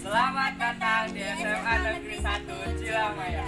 Selamat datang di SMA Negeri 1 Cilamaya.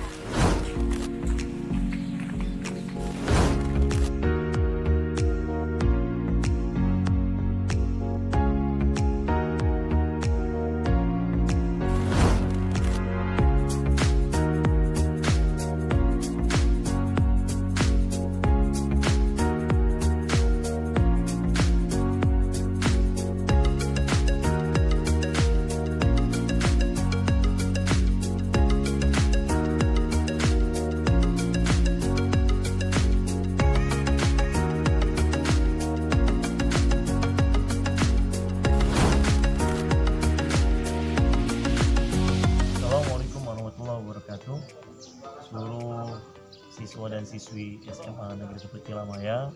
Seluruh siswa dan siswi SMA Negeri 1 Cilamaya,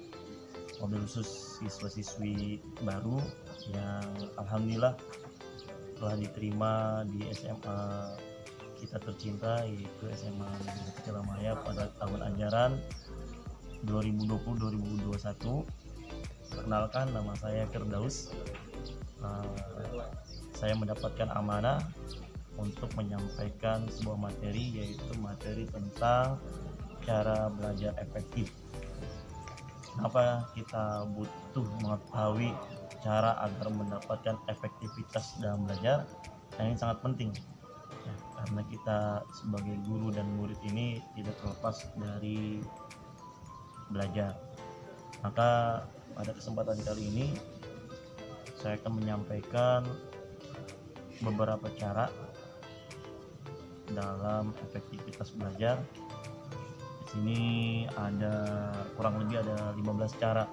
mobil khusus siswa-siswi baru yang alhamdulillah telah diterima di SMA kita tercinta, yaitu SMA Negeri 1 Cilamaya pada tahun ajaran 2020-2021. Perkenalkan, nama saya Firdaus. Saya mendapatkan amanah untuk menyampaikan sebuah materi, yaitu materi tentang cara belajar efektif. Kenapa kita butuh mengetahui cara agar mendapatkan efektivitas dalam belajar? Ini sangat penting ya, karena kita sebagai guru dan murid ini tidak terlepas dari belajar. Maka pada kesempatan kali ini saya akan menyampaikan beberapa cara dalam efektivitas belajar. Di sini ada kurang lebih ada 15 cara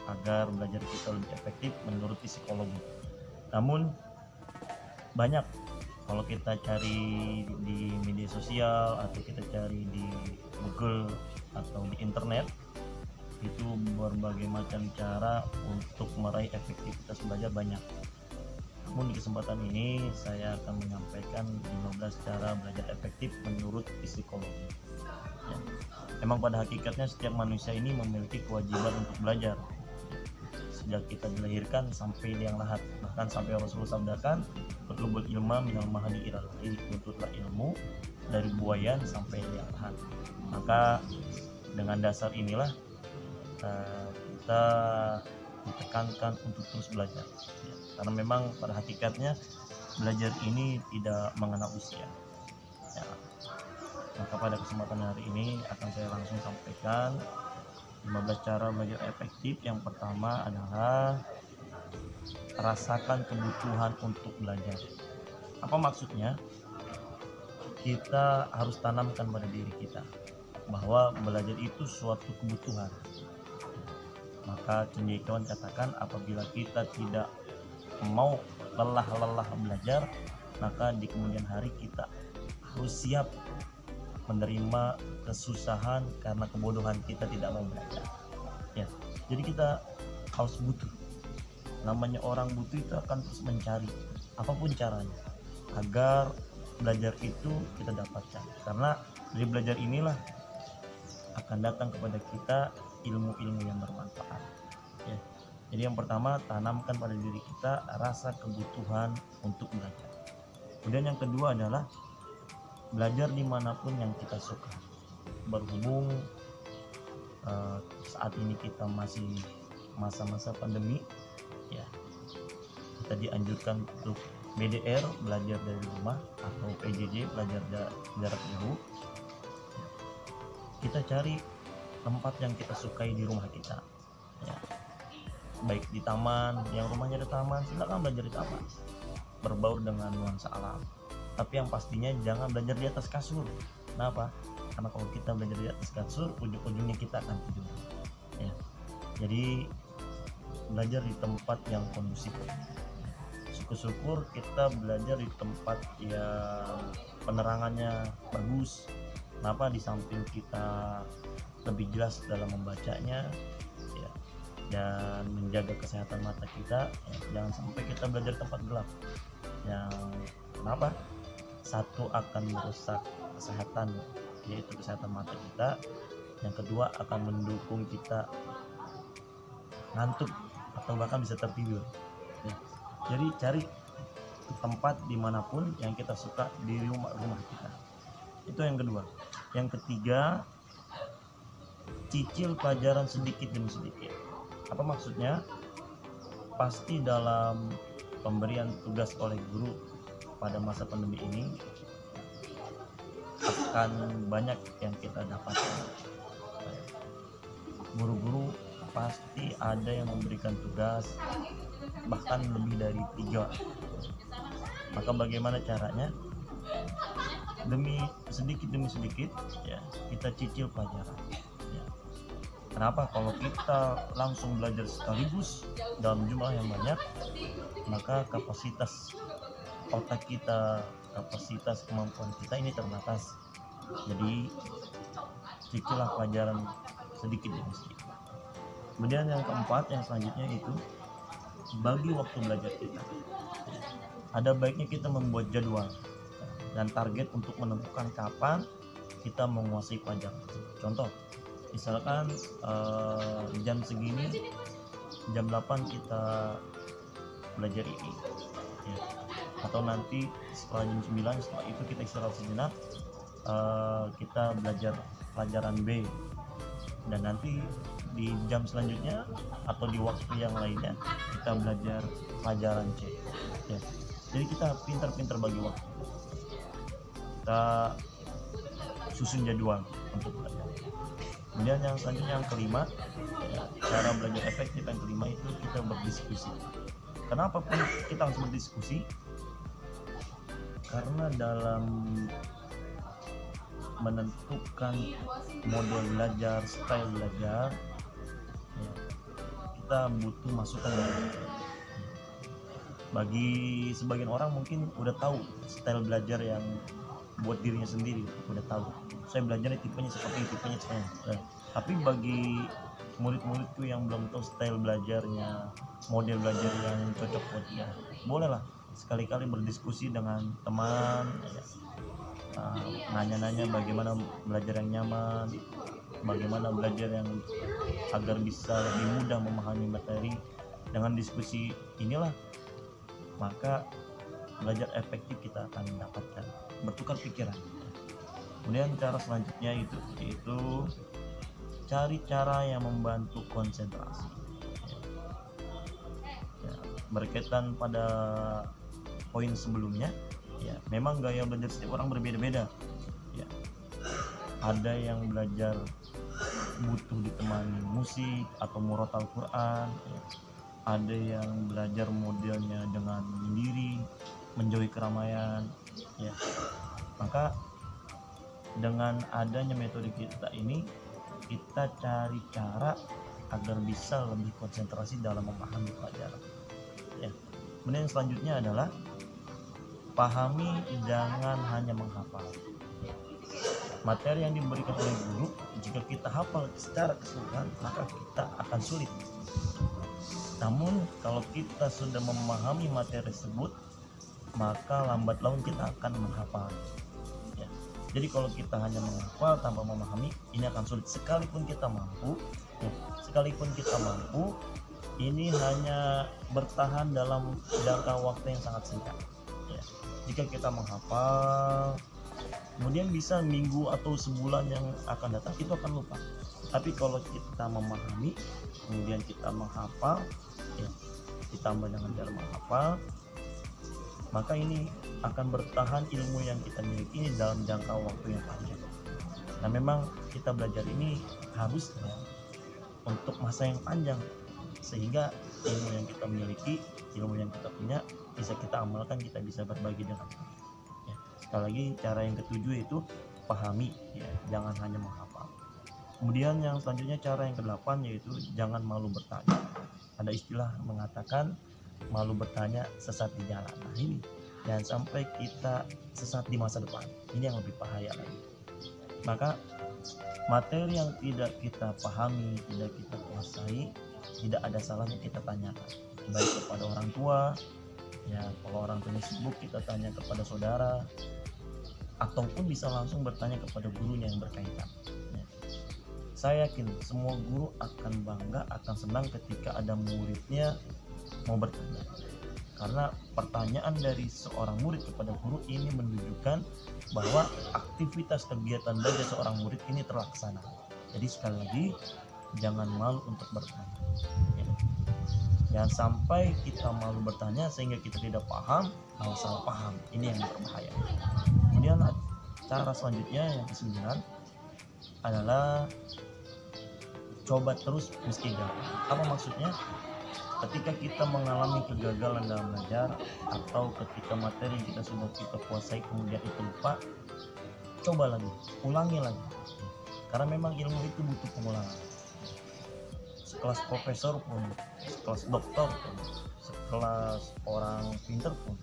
agar belajar kita lebih efektif menurut psikologi. Namun banyak kalau kita cari di media sosial atau kita cari di Google atau di internet, itu berbagai macam cara untuk meraih efektivitas belajar banyak. Namun di kesempatan ini saya akan menyampaikan 15 cara belajar efektif menurut psikologi. Ya. Memang pada hakikatnya setiap manusia ini memiliki kewajiban untuk belajar. Sejak kita dilahirkan sampai liang lahat, bahkan sampai Rasulullah sabdakan, "Utlubul ilma minal mahdi ilal lahir", tuntutlah ilmu dari buayan sampai liang lahat. Maka dengan dasar inilah kita ditekankan untuk terus belajar ya, karena memang pada hakikatnya belajar ini tidak mengenal usia ya. Maka pada kesempatan hari ini akan saya langsung sampaikan 15 cara belajar efektif. Yang pertama adalah rasakan kebutuhan untuk belajar. Apa maksudnya? Kita harus tanamkan pada diri kita bahwa belajar itu suatu kebutuhan. Maka cendekiawan katakan, apabila kita tidak mau lelah-lelah belajar, maka di kemudian hari kita harus siap menerima kesusahan karena kebodohan kita tidak mau belajar ya. Jadi kita harus butuh. Namanya orang butuh itu akan terus mencari apapun caranya agar belajar itu kita dapatkan, karena dari belajar inilah akan datang kepada kita ilmu-ilmu yang bermanfaat ya. Jadi yang pertama, tanamkan pada diri kita rasa kebutuhan untuk belajar. Kemudian yang kedua adalah belajar dimanapun yang kita suka. Berhubung saat ini kita masih masa-masa pandemi ya, kita dianjurkan untuk BDR, belajar dari rumah, atau PJJ, belajar jarak jauh. Kita cari tempat yang kita sukai di rumah kita ya. Baik di taman, yang rumahnya ada taman, silakan belajar di taman, berbaur dengan nuansa alam. Tapi yang pastinya jangan belajar di atas kasur. Kenapa? Karena kalau kita belajar di atas kasur, ujung-ujungnya kita akan tidur ya. Jadi belajar di tempat yang kondusif. Syukur-syukur kita belajar di tempat yang penerangannya bagus. Kenapa? Di samping kita lebih jelas dalam membacanya ya, dan menjaga kesehatan mata kita ya. Jangan sampai kita belajar tempat gelap yang kenapa? Satu, akan merusak kesehatan, yaitu kesehatan mata kita. Yang kedua, akan mendukung kita ngantuk atau bahkan bisa tertidur ya. Jadi cari tempat dimanapun yang kita suka di rumah kita. Itu yang kedua. Yang ketiga, cicil pelajaran sedikit demi sedikit. Apa maksudnya? Pasti dalam pemberian tugas oleh guru pada masa pandemi ini akan banyak yang kita dapatkan. Guru-guru pasti ada yang memberikan tugas bahkan lebih dari 3. Maka bagaimana caranya? Demi sedikit ya, kita cicil pelajaran ya. Kenapa? Kalau kita langsung belajar sekaligus dalam jumlah yang banyak, maka kapasitas otak kita, kapasitas kemampuan kita ini terbatas. Jadi cicillah pelajaran sedikit demi sedikit. Kemudian yang keempat, yang selanjutnya itu bagi waktu belajar kita. Ada baiknya kita membuat jadwal dan target untuk menentukan kapan kita menguasai pelajaran. Contoh, misalkan jam segini, jam 8 kita belajar ini ya. Atau nanti setelah jam 9, setelah itu kita istirahat sejenak, kita belajar pelajaran B, dan nanti di jam selanjutnya atau di waktu yang lainnya kita belajar pelajaran C ya. Jadi kita pintar-pintar bagi waktu, kita susun jadwal untuk belajar. Kemudian yang selanjutnya, yang kelima ya, cara belajar efektif yang kelima itu kita berdiskusi. Kenapa pun kita harus berdiskusi? Karena dalam menentukan model belajar, style belajar ya, kita butuh masukan dari kita. Bagi sebagian orang mungkin udah tahu style belajar yang buat dirinya sendiri, udah tahu saya belajarnya tipenya seperti tipenya seperti. Tapi bagi murid-muridku yang belum tahu style belajarnya, model belajar yang cocok buat dia, bolehlah sekali-kali berdiskusi dengan teman ya. Nanya-nanya bagaimana belajar yang nyaman, bagaimana belajar yang agar bisa lebih mudah memahami materi. Dengan diskusi inilah maka belajar efektif kita akan mendapatkan, bertukar pikiran. Kemudian cara selanjutnya itu yaitu cari cara yang membantu konsentrasi ya, berkaitan pada poin sebelumnya ya. Memang gaya belajar setiap orang berbeda-beda ya. Ada yang belajar butuh ditemani musik atau murotal Quran ya. Ada yang belajar modelnya dengan menyendiri, menjauhi keramaian ya. Maka dengan adanya metode kita ini, kita cari cara agar bisa lebih konsentrasi dalam memahami pelajaran ya. Kemudian yang selanjutnya adalah pahami, jangan hanya menghafal. Materi yang diberikan oleh guru, jika kita hafal secara keseluruhan, maka kita akan sulit. Namun kalau kita sudah memahami materi tersebut, maka lambat laun kita akan menghafal ya. Jadi kalau kita hanya menghafal tanpa memahami, ini akan sulit. Sekalipun kita mampu ya, ini hanya bertahan dalam jangka waktu yang sangat singkat ya. Jika kita menghafal, kemudian bisa minggu atau sebulan yang akan datang itu akan lupa. Tapi kalau kita memahami, kemudian kita menghafal ya, ditambah dengan cara menghafal, maka ini akan bertahan ilmu yang kita miliki ini dalam jangka waktu yang panjang. Nah memang kita belajar ini harus ya, untuk masa yang panjang, sehingga ilmu yang kita miliki, ilmu yang kita punya bisa kita amalkan, kita bisa berbagi dengan orang ya. Sekali lagi, cara yang ketujuh itu pahami ya, jangan hanya menghafal. Kemudian yang selanjutnya, cara yang ke-8 yaitu jangan malu bertanya. Ada istilah mengatakan malu bertanya sesat di jalan. Nah ini jangan sampai kita sesat di masa depan, ini yang lebih bahaya lagi. Maka materi yang tidak kita pahami, tidak kita kuasai, tidak ada salahnya kita tanyakan, baik kepada orang tua ya, kalau orang tua sibuk kita tanya kepada saudara, ataupun bisa langsung bertanya kepada gurunya yang berkaitan ya. Saya yakin semua guru akan bangga, akan senang ketika ada muridnya mau bertanya. karena pertanyaan dari seorang murid kepada guru ini menunjukkan bahwa aktivitas kegiatan belajar seorang murid ini terlaksana. Jadi sekali lagi, jangan malu untuk bertanya. Ya. Jangan sampai kita malu bertanya sehingga kita tidak paham, malah salah paham. Ini yang berbahaya. Kemudian cara selanjutnya yang ke-9 adalah coba terus meski gagal. Apa maksudnya? Ketika kita mengalami kegagalan dalam belajar atau ketika materi yang kita sudah kita kuasai kemudian itu lupa, coba lagi, ulangi lagi. Karena memang ilmu itu butuh pengulangan. Sekelas profesor pun, sekelas dokter pun, sekelas orang pintar pun,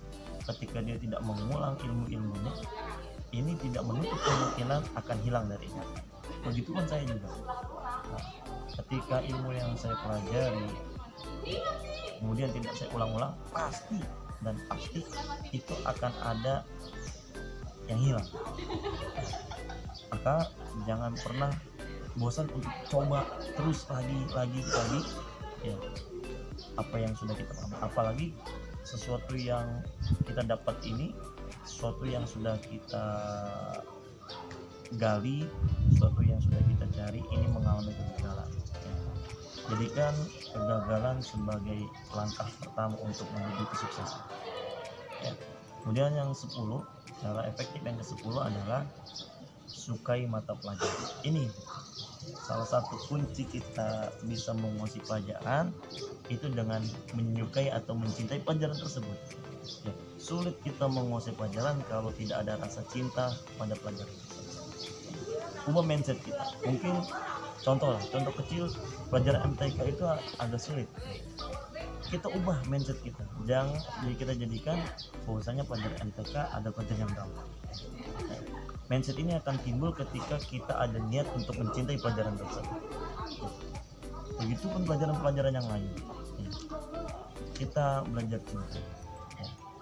ketika dia tidak mengulang ilmu-ilmunya, ini tidak menutup kemungkinan akan hilang darinya. Begitu pun saya juga. Nah, ketika ilmu yang saya pelajari kemudian tidak saya ulang-ulang, pasti itu akan ada yang hilang. Maka jangan pernah bosan untuk coba terus lagi ya, apa yang sudah kita paham. Apalagi sesuatu yang kita dapat ini, sesuatu yang sudah kita gali, sesuatu yang sudah kita cari, ini mengalami kegagalan. Jadikan kegagalan sebagai langkah pertama untuk menuju kesuksesan. Ya. Kemudian yang 10, cara efektif yang ke-10 adalah sukai mata pelajaran. Ini salah satu kunci kita bisa menguasai pelajaran itu dengan menyukai atau mencintai pelajaran tersebut. Ya. Sulit kita menguasai pelajaran kalau tidak ada rasa cinta pada pelajaran tersebut. Ubah mindset kita. Mungkin contoh kecil, pelajaran MTK itu agak sulit. Kita ubah mindset kita. Kita jadikan bahwasanya pelajaran MTK ada konten yang gampang. Mindset ini akan timbul ketika kita ada niat untuk mencintai pelajaran tersebut. Begitupun pelajaran-pelajaran yang lain. Kita belajar cinta.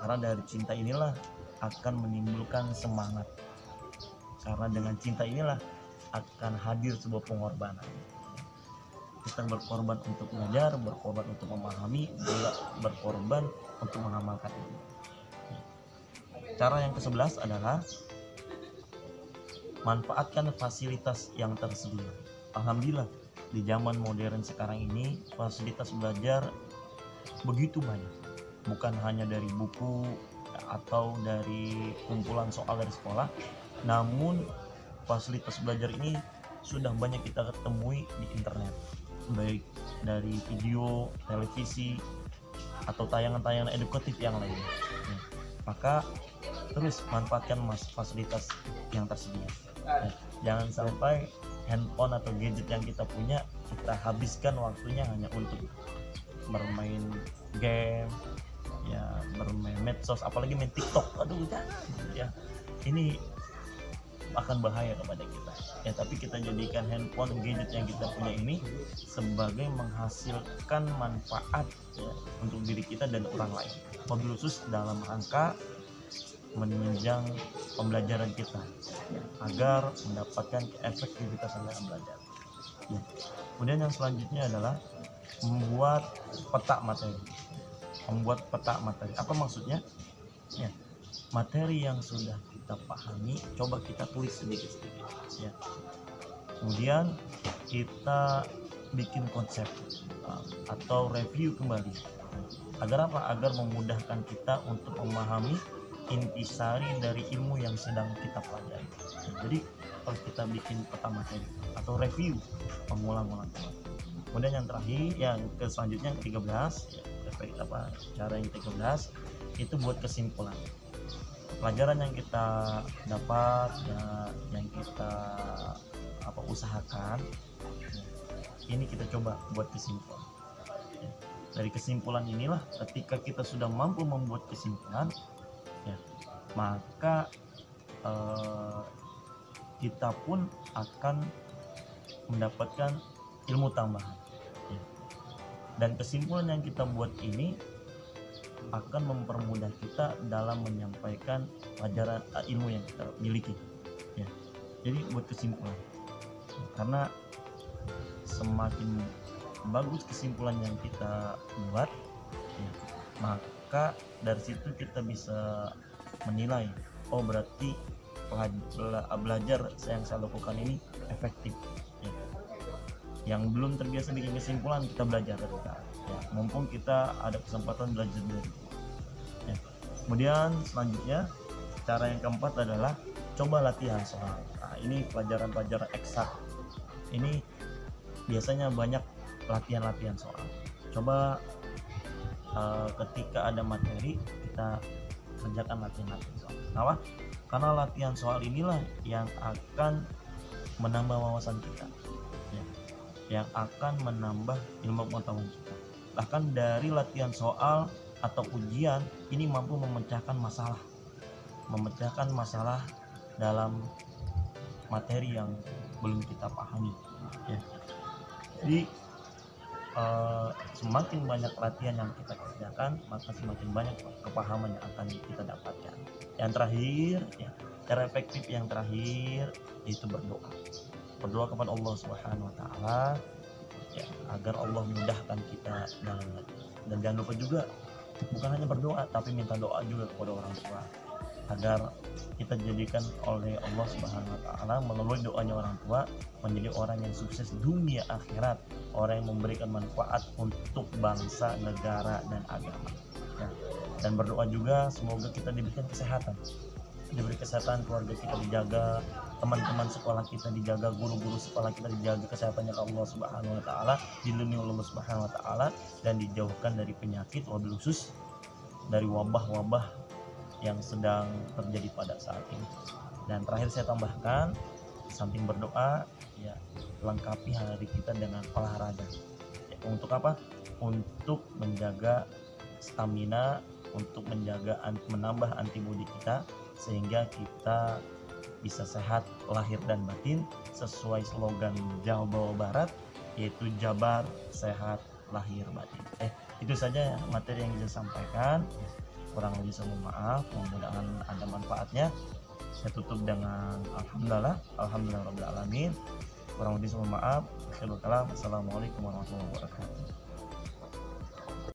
Karena dari cinta inilah akan menimbulkan semangat. Karena dengan cinta inilah akan hadir sebuah pengorbanan. Kita berkorban untuk belajar, berkorban untuk memahami, juga berkorban untuk mengamalkan ini. Cara yang ke-11 adalah manfaatkan fasilitas yang tersedia. Alhamdulillah, di zaman modern sekarang ini fasilitas belajar begitu banyak. Bukan hanya dari buku atau dari kumpulan soal dari sekolah, namun fasilitas belajar ini sudah banyak kita ketemui di internet, baik dari video, televisi, atau tayangan-tayangan edukatif yang lainnya. Maka terus manfaatkan fasilitas yang tersedia. Jangan sampai handphone atau gadget yang kita punya kita habiskan waktunya hanya untuk bermain game, ya bermain medsos, apalagi main TikTok. Aduh, jangan ya. Ini akan bahaya kepada kita ya, tapi kita jadikan handphone gadget yang kita punya ini sebagai menghasilkan manfaat ya, untuk diri kita dan orang lain, mobil khusus dalam rangka menunjang pembelajaran kita ya, agar mendapatkan efektivitas dalam belajar ya. Kemudian yang selanjutnya adalah membuat peta materi. Apa maksudnya ya? Materi yang sudah kita pahami coba kita tulis sedikit-sedikit ya. Kemudian kita bikin konsep atau review kembali. Agar apa? Agar memudahkan kita untuk memahami intisari dari ilmu yang sedang kita pelajari. Jadi kalau kita bikin peta materi atau review, mengulang-ulang. Kemudian yang terakhir, yang selanjutnya yang ke-13 ya, cara yang ke-13 itu buat kesimpulan. Pelajaran yang kita dapat ya, yang kita usahakan ya, ini kita coba buat kesimpulan ya. Dari kesimpulan inilah ketika kita sudah mampu membuat kesimpulan ya, maka kita pun akan mendapatkan ilmu tambahan ya. Dan kesimpulan yang kita buat ini akan mempermudah kita dalam menyampaikan pelajaran ilmu yang kita miliki ya. Jadi buat kesimpulan karena semakin bagus kesimpulan yang kita buat ya, maka maka dari situ kita bisa menilai, oh berarti belajar yang saya lakukan ini efektif ya. Yang belum terbiasa bikin kesimpulan, kita belajar dari sekarang ya, mumpung kita ada kesempatan belajar dari ya. Kemudian selanjutnya cara yang keempat adalah coba latihan soal. Nah, ini pelajaran-pelajaran eksak ini biasanya banyak latihan-latihan soal. Coba ketika ada materi kita kerjakan latihan-latihan soal. Kenapa? Karena latihan soal inilah yang akan menambah wawasan kita ya, yang akan menambah ilmu pengetahuan kita. Bahkan dari latihan soal atau ujian ini mampu memecahkan masalah dalam materi yang belum kita pahami ya. Jadi semakin banyak latihan yang kita kerjakan, maka semakin banyak kepahaman yang akan kita dapatkan. Yang terakhir ya, cara efektif yang terakhir yaitu berdoa kepada Allah Subhanahu wa taala ya, agar Allah mudahkan kita dan jangan lupa juga bukan hanya berdoa tapi minta doa juga kepada orang tua agar kita dijadikan oleh Allah Subhanahu wa taala melalui doanya orang tua menjadi orang yang sukses dunia akhirat, orang yang memberikan manfaat untuk bangsa, negara dan agama ya. Dan berdoa juga semoga kita diberikan kesehatan, keluarga kita dijaga, teman-teman sekolah kita dijaga, guru-guru sekolah kita dijaga kesehatannya Allah Subhanahu wa taala, dilindungi oleh Allah Subhanahu wa taala dan dijauhkan dari penyakit, wabil khusus dari wabah-wabah yang sedang terjadi pada saat ini. Dan terakhir saya tambahkan, samping berdoa ya, lengkapi hari kita dengan olahraga ya, untuk apa? Untuk menjaga stamina, untuk menambah antibodi kita sehingga kita bisa sehat lahir dan batin sesuai slogan Jawa Barat, yaitu Jabar Sehat Lahir Batin. Itu saja materi yang bisa sampaikan. Kurang lebih saya mohon maaf, mudah-mudahan ada manfaatnya. Saya tutup dengan alhamdulillah rabbil alamin. Kurang lebih saya mohon maaf. Assalamualaikum warahmatullahi wabarakatuh.